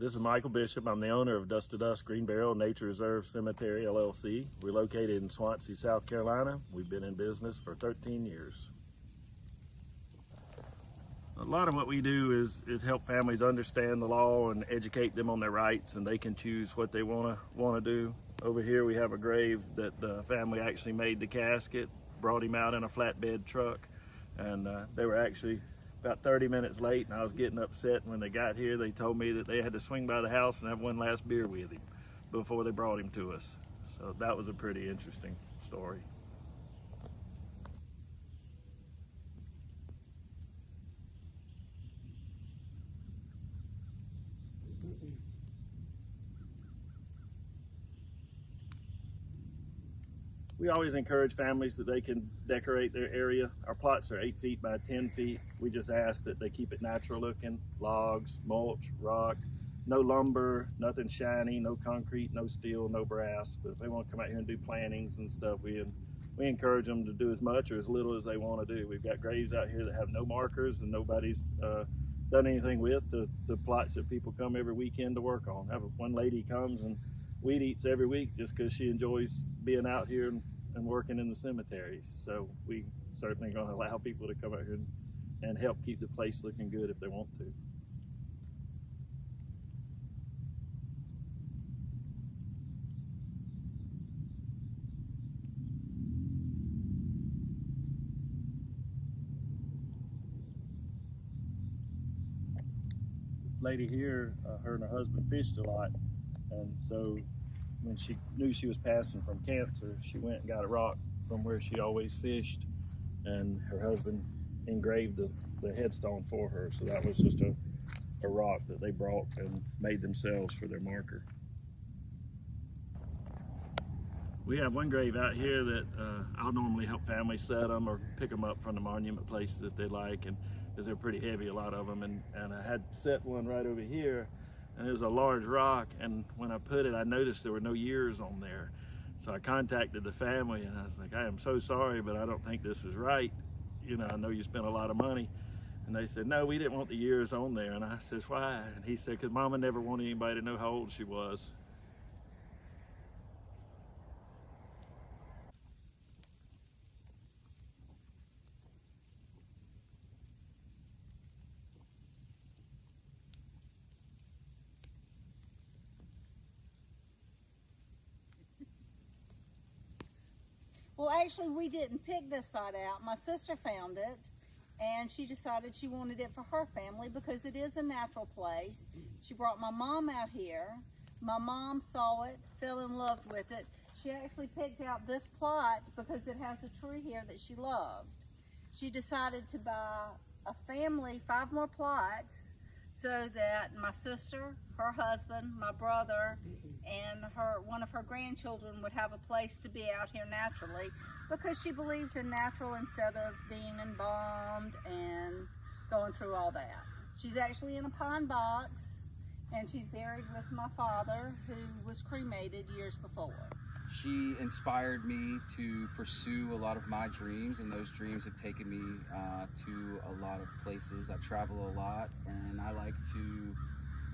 This is Michael Bishop. I'm the owner of Dust to Dust Green Barrel Nature Reserve Cemetery, LLC. We're located in Swansea, South Carolina. We've been in business for 13 years. A lot of what we do is help families understand the law and educate them on their rights, and they can choose what they want to do. Over here we have a grave that the family actually made the casket, brought him out in a flatbed truck, and they were actually about 30 minutes late, and I was getting upset. When they got here, they told me that they had to swing by the house and have one last beer with him before they brought him to us. So that was a pretty interesting story. We always encourage families that they can decorate their area. Our plots are 8 feet by 10 feet. We just ask that they keep it natural looking, logs, mulch, rock, no lumber, nothing shiny, no concrete, no steel, no brass. But if they want to come out here and do plantings and stuff, we encourage them to do as much or as little as they want to do. We've got graves out here that have no markers and nobody's done anything with the plots that people come every weekend to work on. One lady comes and weed eats every week just because she enjoys being out here and working in the cemetery. So we certainly going to allow people to come out here and help keep the place looking good if they want to. This lady here, her and her husband fished a lot, and so when she knew she was passing from cancer, she went and got a rock from where she always fished, and her husband engraved the headstone for her. So that was just a rock that they brought and made themselves for their marker. We have one grave out here that I'll normally help families set them or pick them up from the monument places that they like, and because they're pretty heavy, a lot of them, and I had set one right over here. And it was a large rock, and when I put it, I noticed there were no years on there. So I contacted the family, and I was like, I am so sorry, but I don't think this is right. You know, I know you spent a lot of money. And they said, no, we didn't want the years on there. And I said, why? And he said, because Mama never wanted anybody to know how old she was. Well, actually, we didn't pick this site out. My sister found it, and she decided she wanted it for her family because it is a natural place. She brought my mom out here. My mom saw it, fell in love with it. She actually picked out this plot because it has a tree here that she loved. She decided to buy a family 5 more plots so that my sister, her husband, my brother, and one of her grandchildren would have a place to be out here naturally, because she believes in natural instead of being embalmed and going through all that. She's actually in a pine box, and she's buried with my father, who was cremated years before. She inspired me to pursue a lot of my dreams, and those dreams have taken me to a lot of places. I travel a lot, and I like to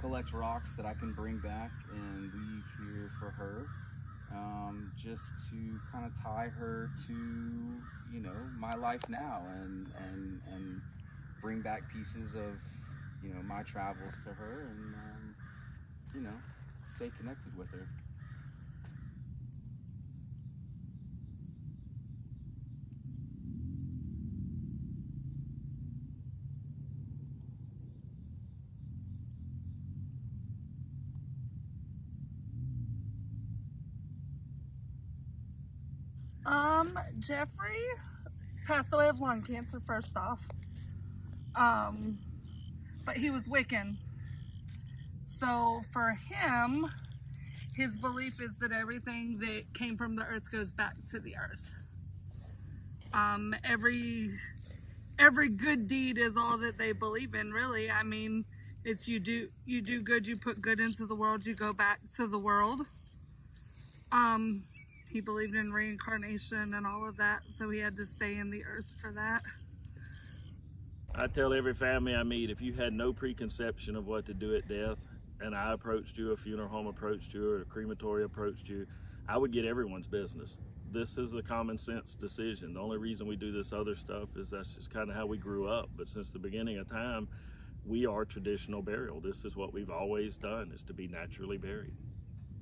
collect rocks that I can bring back and leave here for her, just to kind of tie her to, you know, my life now, and bring back pieces of, you know, my travels to her, and you know, stay connected with her. Jeffrey passed away of lung cancer first off, but he was Wiccan. So for him, his belief is that everything that came from the earth goes back to the earth. Every good deed is all that they believe in, really. I mean, it's you do good, you put good into the world, you go back to the world. He believed in reincarnation and all of that, so he had to stay in the earth for that. I tell every family I meet, if you had no preconception of what to do at death, and I approached you, a funeral home approached you, or a crematory approached you, I would get everyone's business. This is a common sense decision. The only reason we do this other stuff is that's just kind of how we grew up. But since the beginning of time, we are traditional burial. This is what we've always done, is to be naturally buried.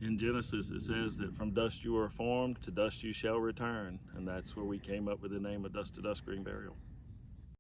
In Genesis, it says that from dust you were formed, to dust you shall return. And that's where we came up with the name of Dust to Dust Green Burial.